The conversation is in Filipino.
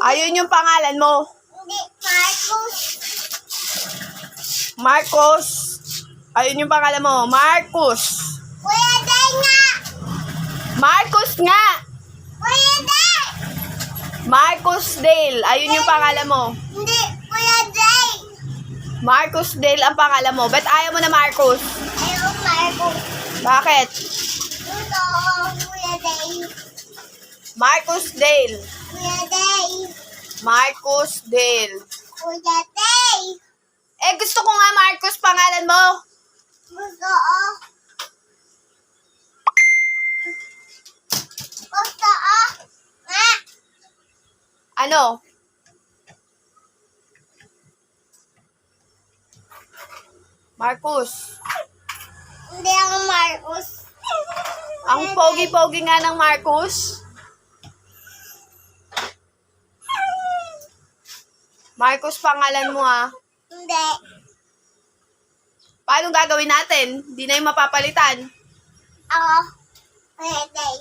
Ayun yung pangalan mo. Hindi, Marcos. Marcos. Ayun yung pangalan mo. Marcos. Kuya Day nga. Marcos nga. Kuya Day. Marcos Dale. Ayun yung pangalan mo. Hindi, Kuya Day. Marcos Dale ang pangalan mo. Ba't ayaw mo na Marcos? Ayaw, Marcos. Bakit? Ito, Kuya Day. Marcos Dale. Kuya Day. Marcos Dale. Kuya Day. Eh, gusto ko nga Marcos pangalan mo. Gusto ko. Gusto ko. Nga. Ano? Marcos. Hindi ako Marcos. Ang pogi-pogi nga ng Marcos. Marcos pangalan mo ah. Hindi. Paano gagawin natin? Hindi na yung mapapalitan. Ako. Kuya Day.